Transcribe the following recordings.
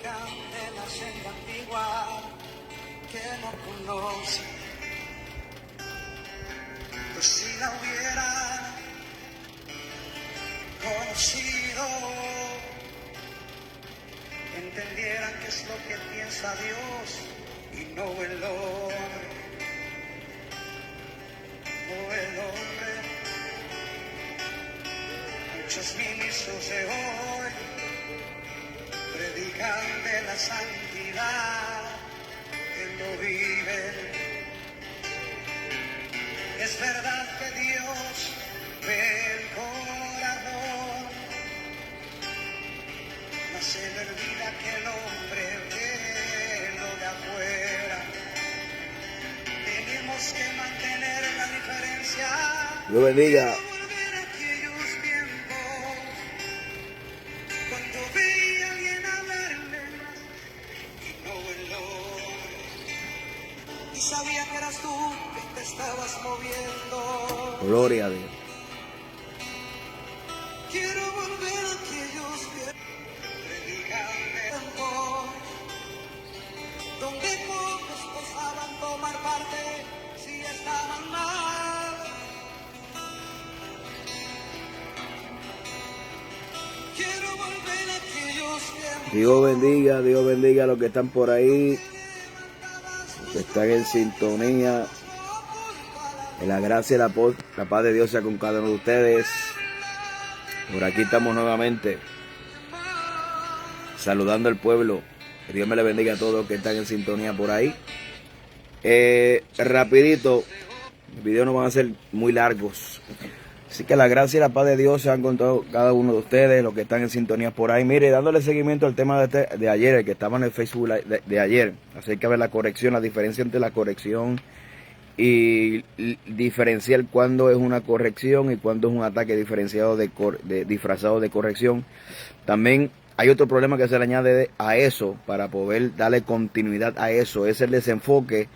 de la senda antigua que no conoce. Pues si la hubiera conocido, entendieran qué es lo que piensa Dios y no el hombre, no el hombre. Muchos ministros de hoy predican de la santidad que no viven. Es verdad que Dios ve el corazón, no se le olvida que el hombre ve lo de afuera. Tenemos que mantener la diferencia. Dios bendiga. Sabía que eras tú que te estabas moviendo. Gloria a Dios. Quiero volver a aquellos tiempos donde pocos osaban tomar parte si estaban mal. Quiero volver a aquellos tiempos. Dios bendiga a los que están por ahí, que están en sintonía. En la gracia y la paz de Dios sea con cada uno de ustedes. Por aquí estamos nuevamente saludando al pueblo. Que Dios me le bendiga a todos los que están en sintonía por ahí. Rapidito, los videos no van a ser muy largos. Así que la gracia y la paz de Dios sean con cada uno de ustedes, los que están en sintonía por ahí. Mire, dándole seguimiento al tema de ayer, el que estaba en el Facebook de ayer, acerca de la corrección, la diferencia entre la corrección y diferenciar cuándo es una corrección y cuándo es un ataque diferenciado disfrazado de corrección. También hay otro problema que se le añade a eso para poder darle continuidad a eso, es el desenfoque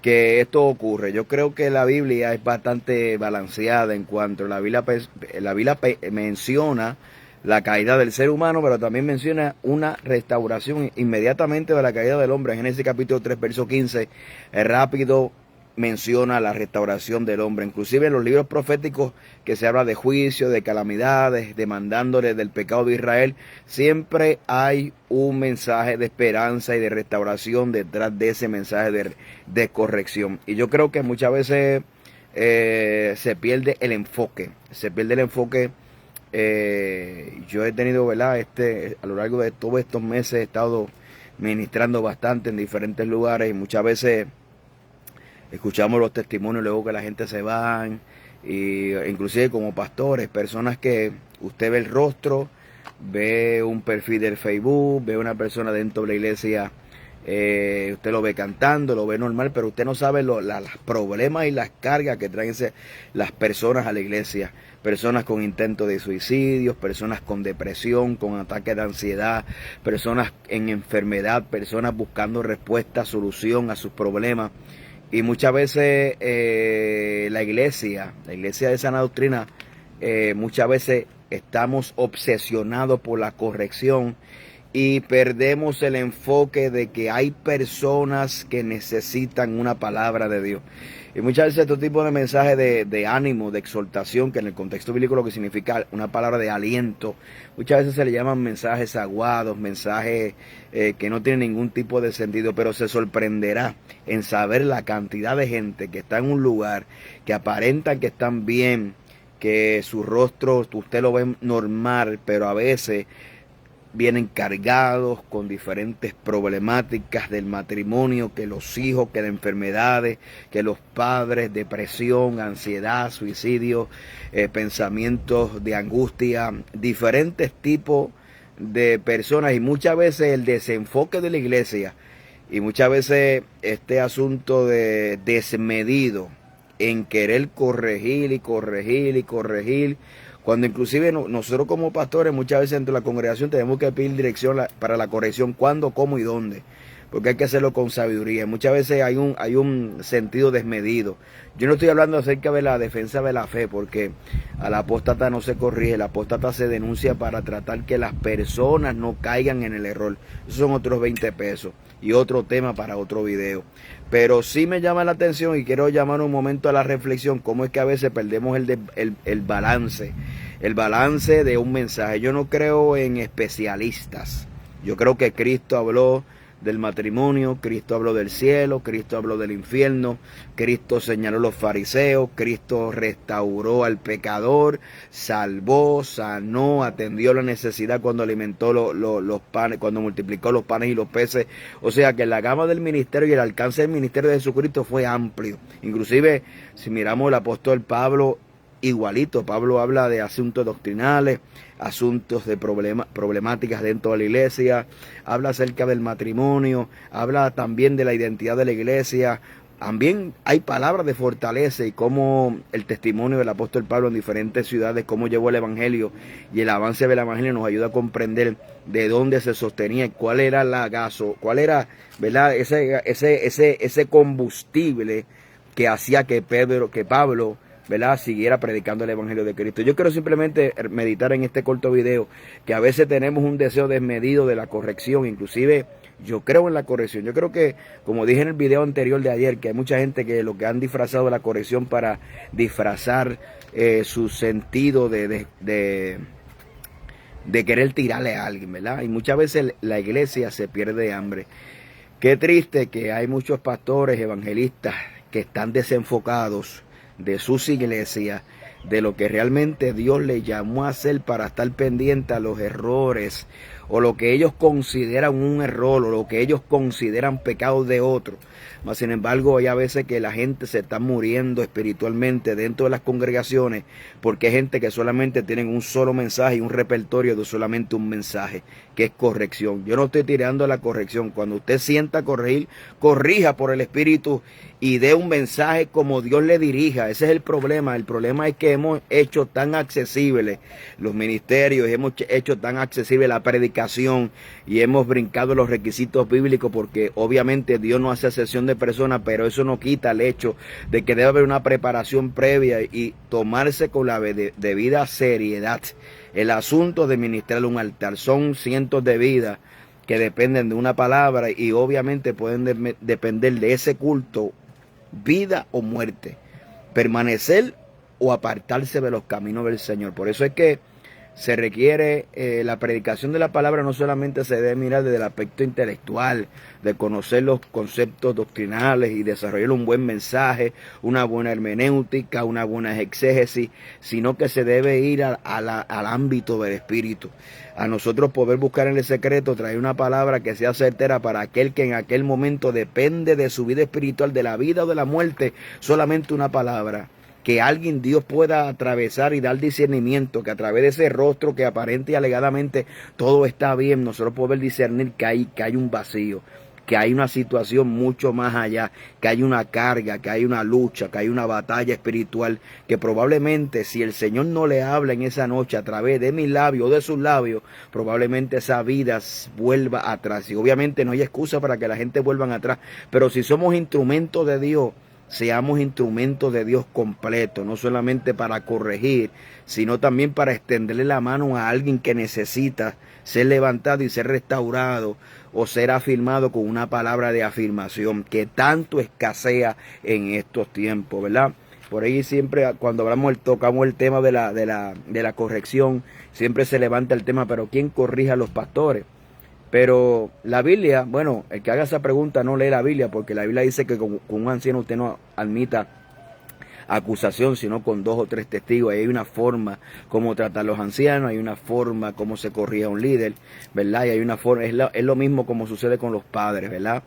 que esto ocurre. Yo creo que la Biblia es bastante balanceada en cuanto a la Biblia menciona la caída del ser humano, pero también menciona una restauración inmediatamente de la caída del hombre. En Génesis capítulo 3, verso 15, rápido menciona la restauración del hombre. Inclusive en los libros proféticos que se habla de juicio, de calamidades, demandándole del pecado de Israel, siempre hay un mensaje de esperanza y de restauración detrás de ese mensaje de corrección. Y yo creo que muchas veces se pierde el enfoque. Yo he tenido, ¿verdad? A lo largo de todos estos meses he estado ministrando bastante en diferentes lugares y muchas veces escuchamos los testimonios luego que la gente se van, y inclusive como pastores, personas que usted ve el rostro, ve un perfil del Facebook, ve una persona dentro de la iglesia, usted lo ve cantando, lo ve normal, pero usted no sabe los problemas y las cargas que traen las personas a la iglesia. Personas con intentos de suicidios, personas con depresión, con ataques de ansiedad, personas en enfermedad, personas buscando respuesta, solución a sus problemas. Y muchas veces la iglesia de sana doctrina, muchas veces estamos obsesionados por la corrección y perdemos el enfoque de que hay personas que necesitan una palabra de Dios. Y muchas veces este tipo de mensajes de ánimo, de exhortación, que en el contexto bíblico lo que significa una palabra de aliento, muchas veces se le llaman mensajes aguados, mensajes que no tienen ningún tipo de sentido, pero se sorprenderá en saber la cantidad de gente que está en un lugar, que aparentan que están bien, que su rostro usted lo ve normal, pero a veces vienen cargados con diferentes problemáticas del matrimonio, que los hijos, que de enfermedades, que los padres, depresión, ansiedad, suicidio, pensamientos de angustia, diferentes tipos de personas y muchas veces el desenfoque de la iglesia y muchas veces este asunto de desmedido en querer corregir y corregir y corregir, cuando inclusive nosotros como pastores muchas veces dentro de la congregación tenemos que pedir dirección para la corrección, cuándo, cómo y dónde. porque hay que hacerlo con sabiduría. Muchas veces hay un sentido desmedido. Yo no estoy hablando acerca de la defensa de la fe, porque al apóstata no se corrige, el apóstata se denuncia para tratar que las personas no caigan en el error. Esos son otros 20 pesos y otro tema para otro video. Pero sí me llama la atención y quiero llamar un momento a la reflexión, cómo es que a veces perdemos el balance de un mensaje. Yo no creo en especialistas. Yo creo que Cristo habló del matrimonio, Cristo habló del cielo, Cristo habló del infierno, Cristo señaló a los fariseos, Cristo restauró al pecador, salvó, sanó, atendió la necesidad cuando alimentó los panes, cuando multiplicó los panes y los peces. O sea que la gama del ministerio y el alcance del ministerio de Jesucristo fue amplio. Inclusive, si miramos el apóstol Pablo, igualito, Pablo habla de asuntos doctrinales, asuntos de problemáticas dentro de la iglesia, habla acerca del matrimonio, habla también de la identidad de la iglesia. También hay palabras de fortaleza y cómo el testimonio del apóstol Pablo en diferentes ciudades, cómo llevó el evangelio y el avance del evangelio nos ayuda a comprender de dónde se sostenía, cuál era cuál era, ¿verdad? ese combustible que hacía que Pablo, ¿verdad?, siguiera predicando el evangelio de Cristo. Yo quiero simplemente meditar en este corto video que a veces tenemos un deseo desmedido de la corrección. Inclusive yo creo en la corrección. Yo creo que, como dije en el video anterior de ayer, que hay mucha gente que lo que han disfrazado la corrección para disfrazar su sentido de querer tirarle a alguien, ¿verdad? Y muchas veces la iglesia se pierde de hambre. Qué triste que hay muchos pastores evangelistas que están desenfocados de sus iglesias, de lo que realmente Dios les llamó a hacer, para estar pendiente a los errores o lo que ellos consideran un error o lo que ellos consideran pecados de otros. Mas sin embargo, hay a veces que la gente se está muriendo espiritualmente dentro de las congregaciones porque hay gente que solamente tienen un solo mensaje y un repertorio de solamente un mensaje, que es corrección. Yo no estoy tirando la corrección. Cuando usted sienta corregir, corrija por el Espíritu y dé un mensaje como Dios le dirija. Ese es el problema. El problema es que hemos hecho tan accesible los ministerios, hemos hecho tan accesible la predicación y hemos brincado los requisitos bíblicos, porque obviamente Dios no hace excepción de personas, pero eso no quita el hecho de que debe haber una preparación previa y tomarse con la debida seriedad el asunto de ministrar un altar. Son cientos de vidas que dependen de una palabra y obviamente pueden depender de ese culto, vida o muerte, permanecer o apartarse de los caminos del Señor. Por eso es que se requiere la predicación de la palabra. No solamente se debe mirar desde el aspecto intelectual, de conocer los conceptos doctrinales y desarrollar un buen mensaje, una buena hermenéutica, una buena exégesis, sino que se debe ir al ámbito del Espíritu. A nosotros poder buscar en el secreto, traer una palabra que sea certera para aquel que en aquel momento depende de su vida espiritual, de la vida o de la muerte, solamente una palabra. Que alguien, Dios, pueda atravesar y dar discernimiento, que a través de ese rostro que aparente y alegadamente todo está bien, nosotros poder discernir que hay un vacío, que hay una situación mucho más allá, que hay una carga, que hay una lucha, que hay una batalla espiritual, que probablemente si el Señor no le habla en esa noche a través de mis labios o de sus labios, probablemente esa vida vuelva atrás. Y obviamente no hay excusa para que la gente vuelva atrás, pero si somos instrumentos de Dios, seamos instrumentos de Dios completo, no solamente para corregir, sino también para extenderle la mano a alguien que necesita ser levantado y ser restaurado o ser afirmado con una palabra de afirmación que tanto escasea en estos tiempos, ¿verdad? Por ahí siempre cuando tocamos el tema de la corrección, siempre se levanta el tema, pero ¿quién corrige a los pastores? Pero la Biblia, bueno, el que haga esa pregunta no lee la Biblia, porque la Biblia dice que con un anciano usted no admita acusación, sino con 2 o 3 testigos. Ahí hay una forma como tratar a los ancianos, hay una forma como se corrige a un líder, ¿verdad? Y hay una forma, es lo mismo como sucede con los padres, ¿verdad?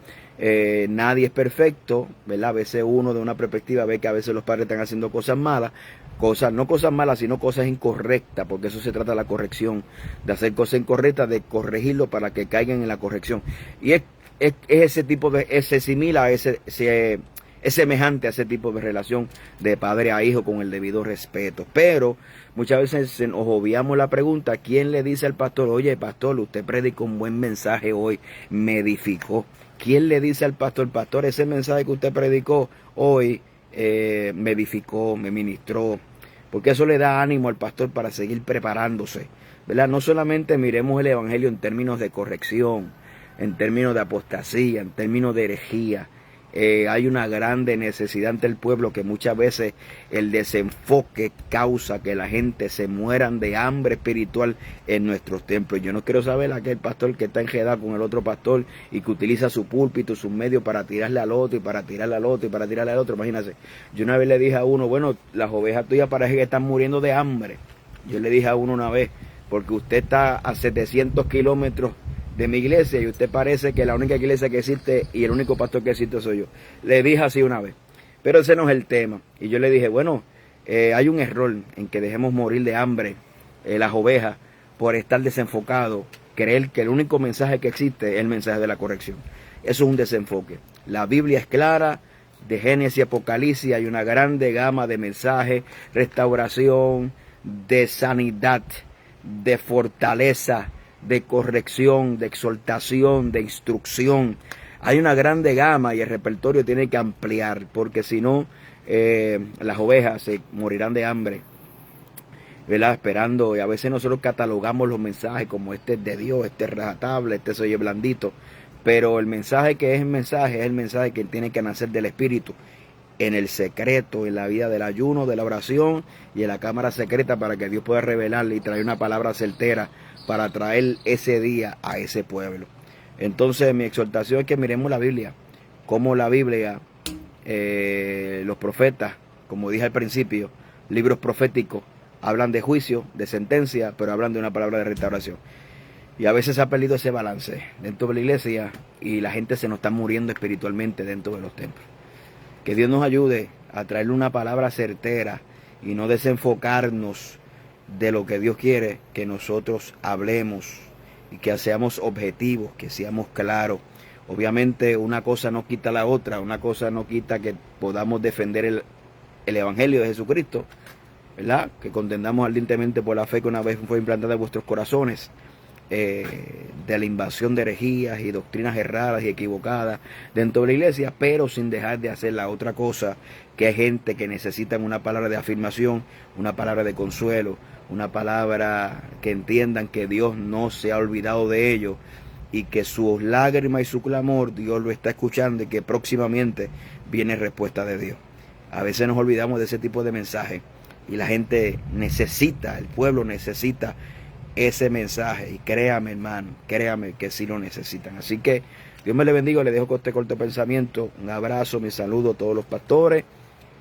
Nadie es perfecto, ¿verdad? A veces uno de una perspectiva ve que a veces los padres están haciendo cosas malas, no cosas malas, sino cosas incorrectas, porque eso se trata de la corrección, de hacer cosas incorrectas, de corregirlo para que caigan en la corrección. Y es ese tipo de, se asimila a es semejante a ese tipo de relación de padre a hijo con el debido respeto. Pero muchas veces nos obviamos la pregunta, ¿quién le dice al pastor, oye pastor, usted predicó un buen mensaje hoy, me edificó? ¿Quién le dice al pastor, pastor, ese mensaje que usted predicó hoy me edificó, me ministró? Porque eso le da ánimo al pastor para seguir preparándose, ¿verdad? No solamente miremos el evangelio en términos de corrección, en términos de apostasía, en términos de herejía. Hay una grande necesidad ante el pueblo que muchas veces el desenfoque causa que la gente se mueran de hambre espiritual en nuestros templos. Yo no quiero saber aquel pastor que está enredado con el otro pastor y que utiliza su púlpito, sus medios para tirarle al otro y para tirarle al otro y para tirarle al otro. Imagínense, yo una vez le dije a uno, bueno, las ovejas tuyas parece que están muriendo de hambre. Yo le dije a uno una vez, porque usted está a 700 kilómetros de mi iglesia y usted parece que la única iglesia que existe y el único pastor que existe soy yo. Le dije así una vez, pero ese no es el tema. Y yo le dije, bueno, hay un error en que dejemos morir de hambre las ovejas por estar desenfocado, creer que el único mensaje que existe es el mensaje de la corrección. Eso es un desenfoque. La Biblia es clara, de Génesis y Apocalipsis hay una grande gama de mensajes, restauración, de sanidad, de fortaleza, de corrección, de exhortación, de instrucción. Hay una grande gama y el repertorio tiene que ampliar, porque si no, las ovejas se morirán de hambre, ¿verdad? Esperando, y a veces nosotros catalogamos los mensajes como este es de Dios, este es rajatable, este se oye blandito, pero el mensaje que es el mensaje que tiene que nacer del Espíritu, en el secreto, en la vida del ayuno, de la oración y en la cámara secreta, para que Dios pueda revelarle y traer una palabra certera para traer ese día a ese pueblo. Entonces mi exhortación es que miremos la Biblia, como la Biblia, los profetas, como dije al principio, libros proféticos, hablan de juicio, de sentencia, pero hablan de una palabra de restauración. Y a veces se ha perdido ese balance dentro de la iglesia y la gente se nos está muriendo espiritualmente dentro de los templos. Que Dios nos ayude a traerle una palabra certera y no desenfocarnos de lo que Dios quiere que nosotros hablemos y que seamos objetivos, que seamos claros. Obviamente una cosa no quita la otra, una cosa no quita que podamos defender el Evangelio de Jesucristo, ¿verdad? Que contendamos ardientemente por la fe que una vez fue implantada en vuestros corazones, de la invasión de herejías y doctrinas erradas y equivocadas dentro de la iglesia, pero sin dejar de hacer la otra cosa, que hay gente que necesita una palabra de afirmación, una palabra de consuelo, una palabra que entiendan que Dios no se ha olvidado de ellos y que sus lágrimas y su clamor Dios lo está escuchando y que próximamente viene respuesta de Dios. A veces nos olvidamos de ese tipo de mensaje y la gente necesita, el pueblo necesita ese mensaje, y créame hermano, créame que sí lo necesitan. Así que Dios me le bendiga, le dejo con este corto pensamiento, un abrazo, mi saludo a todos los pastores,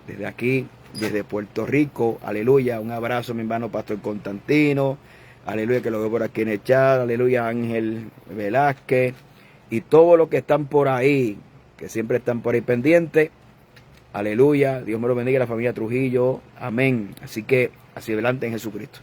desde aquí, desde Puerto Rico, aleluya, un abrazo mi hermano Pastor Constantino, aleluya, que lo veo por aquí en el chat, aleluya, Ángel Velázquez, y todos los que están por ahí, que siempre están por ahí pendientes, aleluya, Dios me lo bendiga, la familia Trujillo, amén. Así que, hacia adelante en Jesucristo.